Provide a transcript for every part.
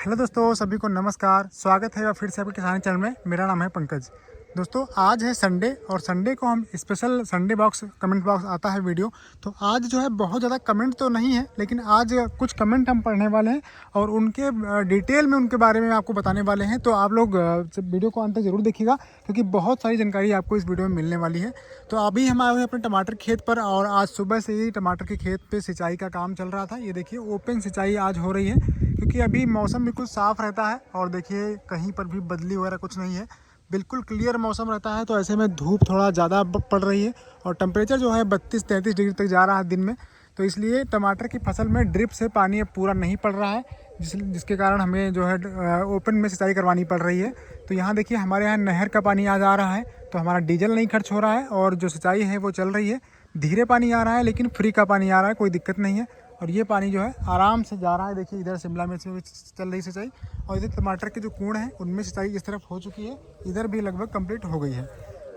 Hello दोस्तों, सभी को नमस्कार। स्वागत है फिर से आपके किसानी चैनल में। मेरा नाम है पंकज। दोस्तों, आज है संडे और संडे को हम special Sunday box comment box आता है वीडियो। तो आज जो है बहुत ज़्यादा कमेंट तो नहीं है, लेकिन आज कुछ कमेंट हम पढ़ने वाले हैं और उनके डिटेल में उनके बारे में आपको बताने वाले हैं। तो आप लोग वीडियो को अंत तक जरूर देखिएगा, क्योंकि बहुत सारी जानकारी आपको इस वीडियो में मिलने वाली है। तो अभी हम आए हुए अपने टमाटर खेत पर और आज सुबह से ही टमाटर के खेत पर सिंचाई का काम चल रहा था। ये देखिए, ओपन सिंचाई आज हो रही है, क्योंकि अभी मौसम बिल्कुल साफ़ रहता है और देखिए कहीं पर भी बदली वगैरह कुछ नहीं है, बिल्कुल क्लियर मौसम रहता है। तो ऐसे में धूप थोड़ा ज़्यादा पड़ रही है और टेम्परेचर जो है 32-33 डिग्री तक जा रहा है दिन में। तो इसलिए टमाटर की फसल में ड्रिप से पानी अब पूरा नहीं पड़ रहा है, जिसके कारण हमें जो है ओपन में सिंचाई करवानी पड़ रही है। तो यहाँ देखिए, हमारे यहाँ नहर का पानी आज आ रहा है, तो हमारा डीजल नहीं खर्च हो रहा है और जो सिंचाई है वो चल रही है। धीरे पानी आ रहा है, लेकिन फ्री का पानी आ रहा है, कोई दिक्कत नहीं है। और ये पानी जो है आराम से जा रहा है। देखिए, इधर शिमला मिर्च में भी चल रही सिंचाई और इधर टमाटर के जो कूड़ हैं उनमें सिंचाई इस तरफ हो चुकी है, इधर भी लगभग कंप्लीट हो गई है।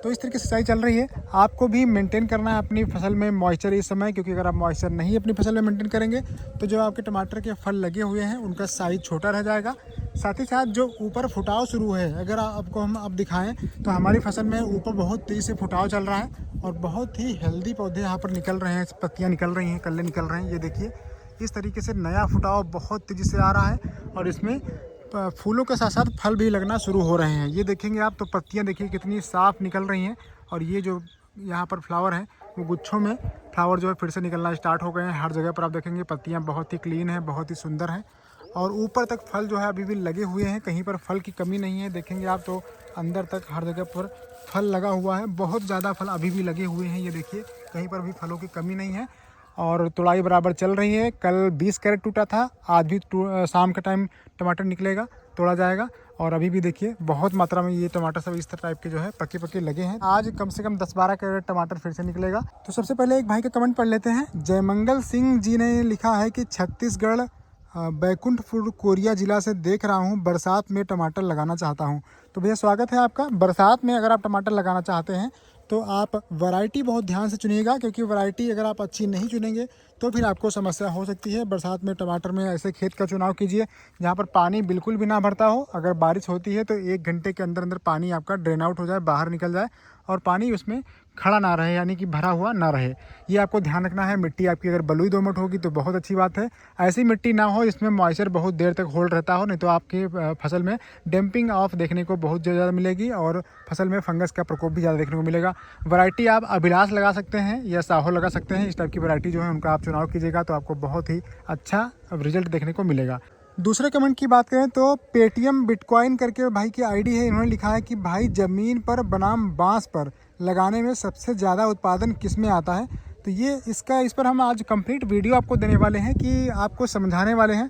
तो इस तरीके से सिंचाई चल रही है। आपको भी मेंटेन करना है अपनी फसल में मॉइस्चर इस समय, क्योंकि अगर आप मॉइस्चर नहीं अपनी फसल में मेंटेन करेंगे तो जो आपके टमाटर के फल लगे हुए हैं उनका साइज़ छोटा रह जाएगा। साथ ही साथ जो ऊपर फुटाव शुरू है, अगर आपको हम अब दिखाएं तो हमारी फसल में ऊपर बहुत तेज़ी से फुटाव चल रहा है और बहुत ही हेल्दी पौधे यहाँ पर निकल रहे हैं, पत्तियाँ निकल रही हैं, कल्ले निकल रहे हैं। ये देखिए, इस तरीके से नया फुटाव बहुत तेज़ी से आ रहा है और इसमें फूलों के साथ साथ फल भी लगना शुरू हो रहे हैं। ये देखेंगे आप तो पत्तियां देखिए कितनी साफ़ निकल रही हैं और ये जो यहाँ पर फ्लावर हैं वो गुच्छों में फ्लावर जो है फिर से निकलना स्टार्ट हो गए हैं। हर जगह पर आप देखेंगे पत्तियां बहुत ही क्लीन हैं, बहुत ही सुंदर हैं और ऊपर तक फल जो है अभी भी लगे हुए हैं, कहीं पर फल की कमी नहीं है। देखेंगे आप तो अंदर तक हर जगह पर फल लगा हुआ है, बहुत ज़्यादा फल अभी भी लगे हुए हैं। ये देखिए, कहीं पर भी फलों की कमी नहीं है और तुड़ाई बराबर चल रही है। कल 20 कैरेट टूटा था, आज भी शाम का टाइम टमाटर निकलेगा, तोड़ा जाएगा। और अभी भी देखिए बहुत मात्रा में ये टमाटर सब इस टाइप के जो है पके पके लगे हैं। आज कम से कम 10-12 कैरेट टमाटर फिर से निकलेगा। तो सबसे पहले एक भाई का कमेंट पढ़ लेते हैं। जयमंगल सिंह जी ने लिखा है कि छत्तीसगढ़ बैकुंठपुर कोरिया जिला से देख रहा हूँ, बरसात में टमाटर लगाना चाहता हूँ। तो भैया स्वागत है आपका। बरसात में अगर आप टमाटर लगाना चाहते हैं तो आप वैरायटी बहुत ध्यान से चुनिएगा, क्योंकि वैरायटी अगर आप अच्छी नहीं चुनेंगे तो फिर आपको समस्या हो सकती है। बरसात में टमाटर में ऐसे खेत का चुनाव कीजिए जहाँ पर पानी बिल्कुल भी ना भरता हो। अगर बारिश होती है तो 1 घंटे के अंदर अंदर पानी आपका ड्रेन आउट हो जाए, बाहर निकल जाए और पानी उसमें खड़ा ना रहे, यानी कि भरा हुआ ना रहे। ये आपको ध्यान रखना है। मिट्टी आपकी अगर बलुई दोमट होगी तो बहुत अच्छी बात है। ऐसी मिट्टी ना हो जिसमें मॉइस्चर बहुत देर तक होल्ड रहता हो, नहीं तो आपकी फसल में डैम्पिंग ऑफ देखने को बहुत ज़्यादा मिलेगी और फसल में फंगस का प्रकोप भी ज़्यादा देखने को मिलेगा। वैरायटी आप अभिलाष लगा सकते हैं या साहो लगा सकते हैं। इस टाइप की वैरायटी जो है उनका आप चुनाव कीजिएगा तो आपको बहुत ही अच्छा रिजल्ट देखने को मिलेगा। दूसरे कमेंट की बात करें तो पेटीएम बिटकॉइन करके भाई की आईडी है। इन्होंने लिखा है कि भाई ज़मीन पर बनाम बांस पर लगाने में सबसे ज़्यादा उत्पादन किस में आता है। तो इस पर हम आज कंप्लीट वीडियो आपको देने वाले हैं, कि आपको समझाने वाले हैं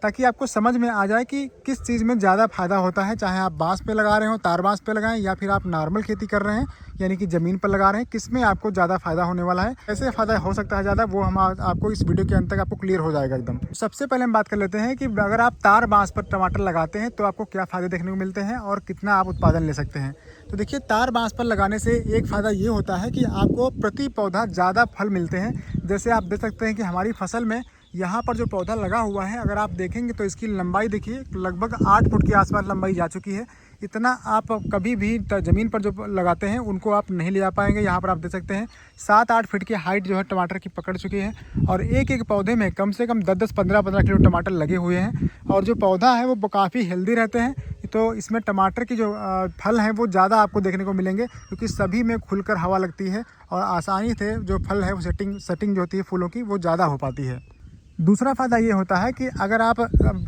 ताकि आपको समझ में आ जाए कि किस चीज़ में ज़्यादा फ़ायदा होता है। चाहे आप बांस पे लगा रहे हो, तार बांस पे लगाएं, या फिर आप नॉर्मल खेती कर रहे हैं यानी कि ज़मीन पर लगा रहे हैं, किस में आपको ज़्यादा फ़ायदा होने वाला है, कैसे फ़ायदा हो सकता है ज़्यादा, वो हम आपको इस वीडियो के अंत तक आपको क्लियर हो जाएगा एकदम। सबसे पहले हम बात कर लेते हैं कि अगर आप तार बांस पर टमाटर लगाते हैं तो आपको क्या फ़ायदे देखने को मिलते हैं और कितना आप उत्पादन ले सकते हैं। तो देखिए, तार बांस पर लगाने से एक फ़ायदा ये होता है कि आपको प्रति पौधा ज़्यादा फल मिलते हैं। जैसे आप देख सकते हैं कि हमारी फसल में यहाँ पर जो पौधा लगा हुआ है, अगर आप देखेंगे तो इसकी लंबाई देखिए लगभग 8 फुट के आसपास लंबाई जा चुकी है। इतना आप कभी भी ज़मीन पर जो लगाते हैं उनको आप नहीं ले जा पाएंगे। यहाँ पर आप देख सकते हैं 7-8 फीट की हाइट जो है टमाटर की पकड़ चुकी है और एक एक पौधे में कम से कम 10-10, 15-15 किलो टमाटर लगे हुए हैं और जो पौधा है वो काफ़ी हेल्दी रहते हैं। तो इसमें टमाटर की जो फल हैं वो ज़्यादा आपको देखने को मिलेंगे, क्योंकि सभी में खुलकर हवा लगती है और आसानी से जो फल है वो सेटिंग जो होती है फूलों की वो ज़्यादा हो पाती है। दूसरा फ़ायदा ये होता है कि अगर आप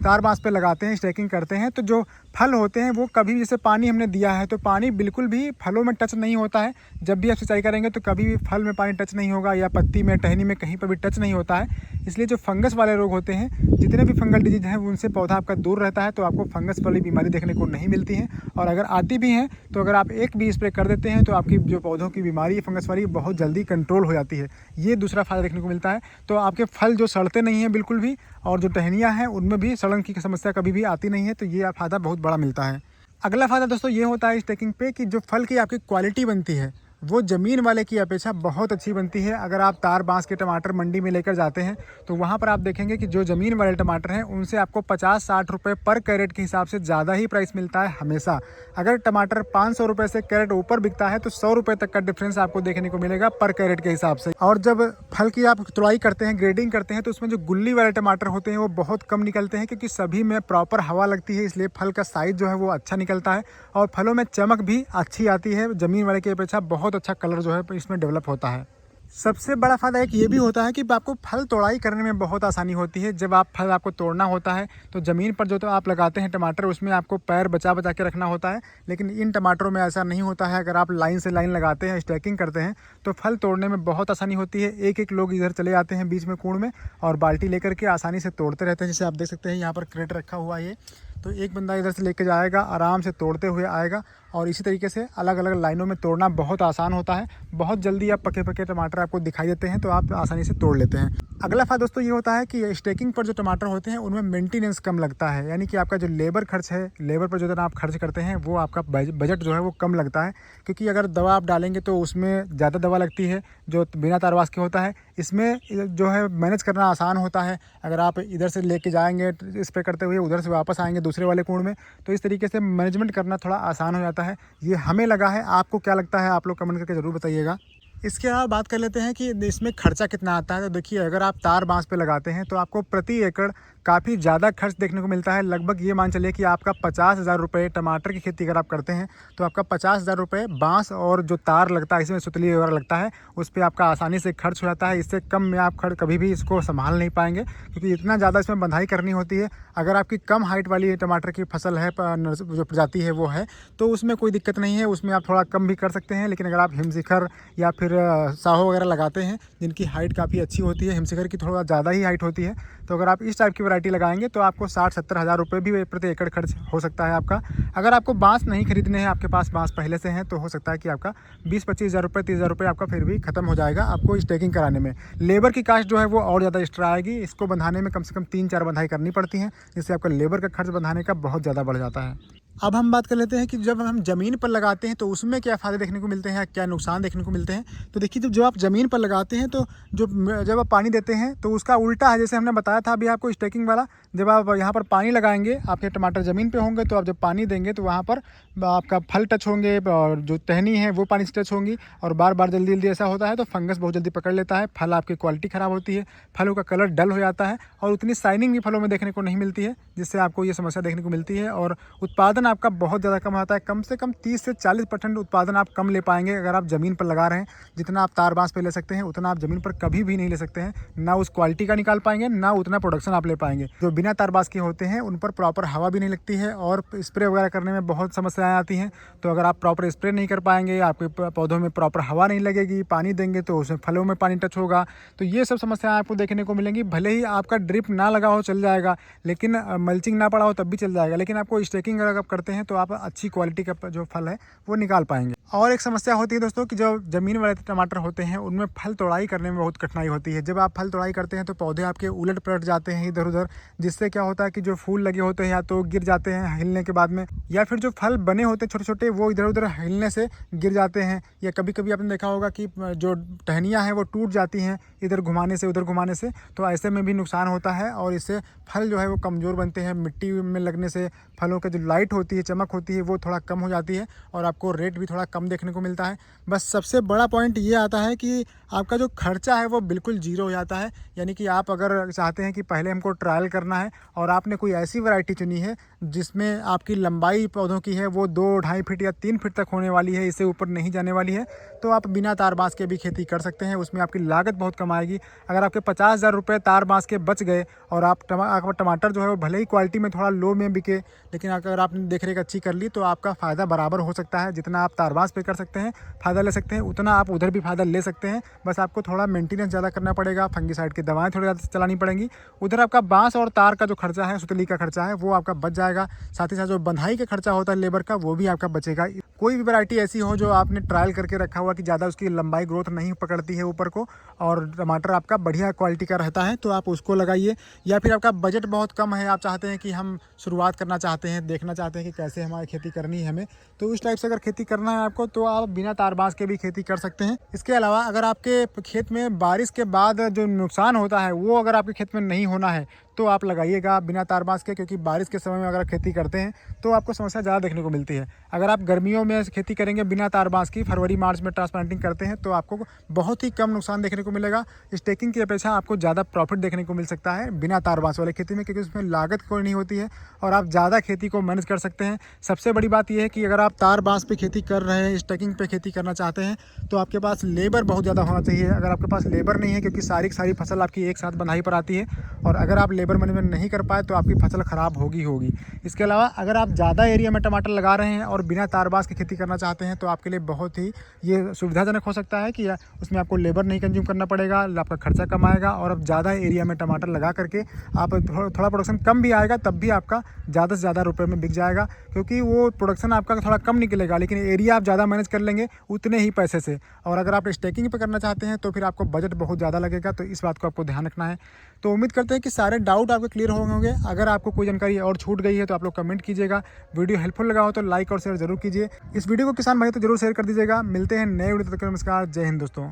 तार बांस पे लगाते हैं, स्टैकिंग करते हैं, तो जो फल होते हैं वो कभी भी, जैसे पानी हमने दिया है तो पानी बिल्कुल भी फलों में टच नहीं होता है। जब भी आप सिंचाई करेंगे तो कभी भी फल में पानी टच नहीं होगा या पत्ती में, टहनी में कहीं पर भी टच नहीं होता है। इसलिए जो फंगस वाले रोग होते हैं, जितने भी फंगल डिजीज हैं उनसे पौधा आपका दूर रहता है, तो आपको फंगस वाली बीमारी देखने को नहीं मिलती है। और अगर आती भी हैं तो अगर आप एक भी स्प्रे कर देते हैं तो आपकी जो पौधों की बीमारी है फंगस वाली बहुत जल्दी कंट्रोल हो जाती है। ये दूसरा फ़ायदा देखने को मिलता है। तो आपके फल जो सड़ते नहीं हैं बिल्कुल भी, और जो टहनियाँ हैं उनमें भी सड़न की समस्या कभी भी आती नहीं है। तो ये फ़ायदा बहुत बड़ा मिलता है। अगला फ़ायदा दोस्तों ये होता है स्टैकिंग पे कि जो फल की आपकी क्वालिटी बनती है वो ज़मीन वाले की अपेक्षा बहुत अच्छी बनती है। अगर आप तार बांस के टमाटर मंडी में लेकर जाते हैं तो वहाँ पर आप देखेंगे कि जो ज़मीन वाले टमाटर हैं उनसे आपको 50-60 रुपये पर कैरेट के हिसाब से ज़्यादा ही प्राइस मिलता है हमेशा। अगर टमाटर 500 रुपये से कैरेट ऊपर बिकता है तो 100 रुपये तक का डिफरेंस आपको देखने को मिलेगा पर कैरेट के हिसाब से। और जब फल की आप तुड़ाई करते हैं, ग्रेडिंग करते हैं, तो उसमें जो गुल्ली वाले टमाटर होते हैं वो बहुत कम निकलते हैं, क्योंकि सभी में प्रॉपर हवा लगती है, इसलिए फल का साइज़ जो है वो अच्छा निकलता है और फलों में चमक भी अच्छी आती है। ज़मीन वाले की अपेक्षा बहुत अच्छा कलर जो है इसमें डेवलप होता है। सबसे बड़ा फ़ायदा एक ये भी होता है कि आपको फल तोड़ाई करने में बहुत आसानी होती है। जब आप फल आपको तोड़ना होता है तो ज़मीन पर जो तो आप लगाते हैं टमाटर, उसमें आपको पैर बचा बचा के रखना होता है, लेकिन इन टमाटरों में ऐसा नहीं होता है। अगर आप लाइन से लाइन लगाते हैं, स्टैकिंग करते हैं, तो फल तोड़ने में बहुत आसानी होती है। एक एक लोग इधर चले आते हैं बीच में कूड़ में और बाल्टी लेकर के आसानी से तोड़ते रहते हैं। जैसे आप देख सकते हैं यहाँ पर क्रेट रखा हुआ है, तो एक बंदा इधर से लेके जाएगा, आराम से तोड़ते हुए आएगा और इसी तरीके से अलग अलग लाइनों में तोड़ना बहुत आसान होता है। बहुत जल्दी आप पके पके टमाटर आपको दिखाई देते हैं तो आप आसानी से तोड़ लेते हैं। अगला फ़ायदा दोस्तों ये होता है कि स्टेकिंग पर जो टमाटर होते हैं उनमें मेंटेनेंस कम लगता है, यानी कि आपका जो लेबर खर्च है, लेबर पर जो आप खर्च करते हैं वो आपका बजट जो है वो कम लगता है। क्योंकि अगर दवा आप डालेंगे तो उसमें ज़्यादा दवा लगती है जो बिना तारबास के होता है। इसमें जो है मैनेज करना आसान होता है। अगर आप इधर से लेके जाएंगे स्प्रे करते हुए, उधर से वापस आएंगे दूसरे वाले कूड़ में, तो इस तरीके से मैनेजमेंट करना थोड़ा आसान हो जाता है। ये हमें लगा है, आपको क्या लगता है आप लोग कमेंट करके ज़रूर बताइएगा। इसके अलावा बात कर लेते हैं कि इसमें खर्चा कितना आता है। तो देखिए, अगर आप तार बांस पे लगाते हैं तो आपको प्रति एकड़ काफ़ी ज़्यादा खर्च देखने को मिलता है। लगभग ये मान चलिए कि आपका 50,000 रुपये टमाटर की खेती अगर आप करते हैं तो आपका 50,000 रुपये बांस और जो तार लगता है, इसमें सुतली वगैरह लगता है, उस पर आपका आसानी से खर्च हो जाता है। इससे कम में आप खर्च कभी भी इसको संभाल नहीं पाएंगे, क्योंकि इतना ज़्यादा इसमें बंधाई करनी होती है। अगर आपकी कम हाइट वाली टमाटर की फसल है, जो प्रजाति है वो है, तो उसमें कोई दिक्कत नहीं है, उसमें आप थोड़ा कम भी कर सकते हैं। लेकिन अगर आप हिमशिखर या फिर साहो वगैरह लगाते हैं जिनकी हाइट काफ़ी अच्छी होती है, हिमशिखर की थोड़ा ज़्यादा ही हाइट होती है, तो अगर आप इस टाइप की वैरायटी लगाएंगे तो आपको 60-70 हज़ार रुपये भी प्रति एकड़ खर्च हो सकता है आपका। अगर आपको बांस नहीं खरीदने हैं, आपके पास बांस पहले से हैं, तो हो सकता है कि आपका 20-25 हज़ार रुपये, 30 हज़ार रुपये आपका फिर भी खत्म हो जाएगा आपको स्टेकिंग कराने में। लेबर की कास्ट जो है वो और ज़्यादा एक्स्ट्रा आएगी। इसको बंधाने में कम से कम 3-4 बंधाई करनी पड़ती हैं, जिससे आपका लेबर का खर्च बंधाने का बहुत ज़्यादा बढ़ जाता है। अब हम बात कर लेते हैं कि जब हम ज़मीन पर लगाते हैं तो उसमें क्या फ़ायदे देखने को मिलते हैं, क्या नुकसान देखने को मिलते हैं। तो देखिए, जब आप ज़मीन पर लगाते हैं तो जब आप पानी देते हैं तो उसका उल्टा है। जैसे हमने बताया था अभी आपको स्टेकिंग वाला, जब आप यहाँ पर पानी लगाएंगे, आपके टमाटर ज़मीन पे होंगे, तो आप जब पानी देंगे तो वहाँ पर आपका फल टच होंगे और जो टहनी है वो पानी से टच होंगी, और बार बार जल्दी जल्दी ऐसा होता है तो फंगस बहुत जल्दी पकड़ लेता है, फल आपकी क्वालिटी ख़राब होती है, फलों का कलर डल हो जाता है और उतनी शाइनिंग भी फलों में देखने को नहीं मिलती है, जिससे आपको ये समस्या देखने को मिलती है। और उत्पादन आपका बहुत ज़्यादा कम आता है। कम से कम 30 से 40% उत्पादन आप कम ले पाएंगे अगर आप ज़मीन पर लगा रहे हैं। जितना आप तार बांस पे ले सकते हैं उतना आप ज़मीन पर कभी भी नहीं ले सकते हैं। ना उस क्वालिटी का निकाल पाएंगे, ना उतना प्रोडक्शन आप ले पाएंगे। जो बिना तार बांस के होते हैं उन पर प्रॉपर हवा भी नहीं लगती है और स्प्रे वगैरह करने में बहुत समस्याएं आती हैं। तो अगर आप प्रॉपर स्प्रे नहीं कर पाएंगे, आपके पौधों में प्रॉपर हवा नहीं लगेगी, पानी देंगे तो उसमें फलों में पानी टच होगा, तो ये सब समस्याएं आपको देखने को मिलेंगी। भले ही आपका ड्रिप ना लगा हो चल जाएगा, लेकिन मल्चिंग ना पड़ा हो तब भी चल जाएगा, लेकिन आपको स्टेकिंग अगर आप करते हैं तो आप अच्छी क्वालिटी का जो फल है वो निकाल पाएंगे। और एक समस्या होती है दोस्तों कि जो ज़मीन वाले टमाटर होते हैं उनमें फल तोड़ाई करने में बहुत कठिनाई होती है। जब आप फल तोड़ाई करते हैं तो पौधे आपके उलट पलट जाते हैं इधर उधर, जिससे क्या होता है कि जो फूल लगे होते हैं या तो गिर जाते हैं हिलने के बाद में, या फिर जो फल बने होते हैं छोटे छोटे वो इधर उधर हिलने से गिर जाते हैं, या कभी कभी आपने देखा होगा कि जो टहनियाँ हैं वो टूट जाती हैं इधर घुमाने से उधर घुमाने से, तो ऐसे में भी नुकसान होता है और इससे फल जो है वो कमज़ोर बनते हैं। मिट्टी में लगने से फलों की जो लाइट होती है, चमक होती है, वो थोड़ा कम हो जाती है और आपको रेट भी थोड़ा कम देखने को मिलता है। बस सबसे बड़ा पॉइंट ये आता है कि आपका जो खर्चा है वो बिल्कुल जीरो हो जाता है। यानी कि आप अगर चाहते हैं कि पहले हमको ट्रायल करना है और आपने कोई ऐसी वैरायटी चुनी है जिसमें आपकी लंबाई पौधों की है वो 2-2.5 फीट या 3 फीट तक होने वाली है, इससे ऊपर नहीं जाने वाली है, तो आप बिना तार बांस के भी खेती कर सकते हैं। उसमें आपकी लागत बहुत कम आएगी। अगर आपके 50,000 रुपये तार बांस के बच गए और आपका टमाटर जो है वो भले ही क्वालिटी में थोड़ा लो में बिके, लेकिन अगर आपने देख रेख अच्छी कर ली तो आपका फ़ायदा बराबर हो सकता है। जितना आप तार बांस पे कर सकते हैं फ़ायदा ले सकते हैं, उतना आप उधर भी फ़ायदा ले सकते हैं। बस आपको थोड़ा मेंटेनेंस ज़्यादा करना पड़ेगा, फंगीसाइड की दवाएं थोड़ी ज़्यादा चलानी पड़ेंगी। उधर आपका बांस और तार का जो खर्चा है, सुतली का खर्चा है, वो आपका बच जाएगा। साथ ही साथ जो बंधाई का खर्चा होता है लेबर का, वो भी आपका बचेगा। कोई भी वैरायटी ऐसी हो जो आपने ट्रायल करके रखा हुआ होगा कि ज़्यादा उसकी लंबाई ग्रोथ नहीं पकड़ती है ऊपर को, और टमाटर आपका बढ़िया क्वालिटी का रहता है, तो आप उसको लगाइए। या फिर आपका बजट बहुत कम है, आप चाहते हैं कि हम शुरुआत करना चाहते हैं, देखना चाहते हैं कि कैसे हमारी खेती करनी है हमें, तो इस टाइप से अगर खेती करना है आपको तो आप बिना तार बांस के भी खेती कर सकते हैं। इसके अलावा अगर आपके खेत में बारिश के बाद जो नुकसान होता है वो अगर आपके खेत में नहीं होना है तो आप लगाइएगा बिना तार बांस के, क्योंकि बारिश के समय में अगर खेती करते हैं तो आपको समस्या ज़्यादा देखने को मिलती है। अगर आप गर्मियों में खेती करेंगे बिना तार बांस की, फरवरी मार्च में ट्रांसप्लांटिंग करते हैं, तो आपको बहुत ही कम नुकसान देखने को मिलेगा। स्टेकिंग की अपेक्षा आपको ज़्यादा प्रॉफिट देखने को मिल सकता है बिना तार बांस वाले खेती में, क्योंकि उसमें लागत कोई नहीं होती है और आप ज़्यादा खेती को मैनेज कर सकते हैं। सबसे बड़ी बात यह है कि अगर आप तार बांस पे खेती कर रहे हैं, स्टेकिंग पे खेती करना चाहते हैं, तो आपके पास लेबर बहुत ज़्यादा होना चाहिए। अगर आपके पास लेबर नहीं है, क्योंकि सारी फसल आपकी एक साथ बंधाई पर आती है, और अगर आप लेबर मैनेजमेंट नहीं कर पाए तो आपकी फसल ख़राब होगी। इसके अलावा अगर आप ज़्यादा एरिया में टमाटर लगा रहे हैं और बिना तार बांस की खेती करना चाहते हैं, तो आपके लिए बहुत ही ये सुविधाजनक हो सकता है कि उसमें आपको लेबर नहीं कंज्यूम करना पड़ेगा, आपका खर्चा कम आएगा, और अब ज़्यादा एरिया में टमाटर लगा करके आप थोड़ा प्रोडक्शन कम भी आएगा तब भी आपका ज़्यादा से ज़्यादा रुपये में बिक जाएगा, क्योंकि वो प्रोडक्शन आपका थोड़ा कम निकलेगा लेकिन एरिया आप ज़्यादा मैनेज कर लेंगे उतने ही पैसे से। और अगर आप स्टेकिंग पे करना चाहते हैं तो फिर आपको बजट बहुत ज़्यादा लगेगा, तो इस बात को आपको ध्यान रखना है। तो उम्मीद करते हैं कि सारे डाउट आपके क्लियर होंगे। अगर आपको कोई जानकारी और छूट गई है तो आप लोग कमेंट कीजिएगा। वीडियो हेल्पफुल लगा हो तो लाइक और शेयर जरूर कीजिए। इस वीडियो को किसान भाई तो जरूर शेयर कर दीजिएगा। मिलते हैं नए वीडियो तक, नमस्कार, जय हिंद दोस्तों।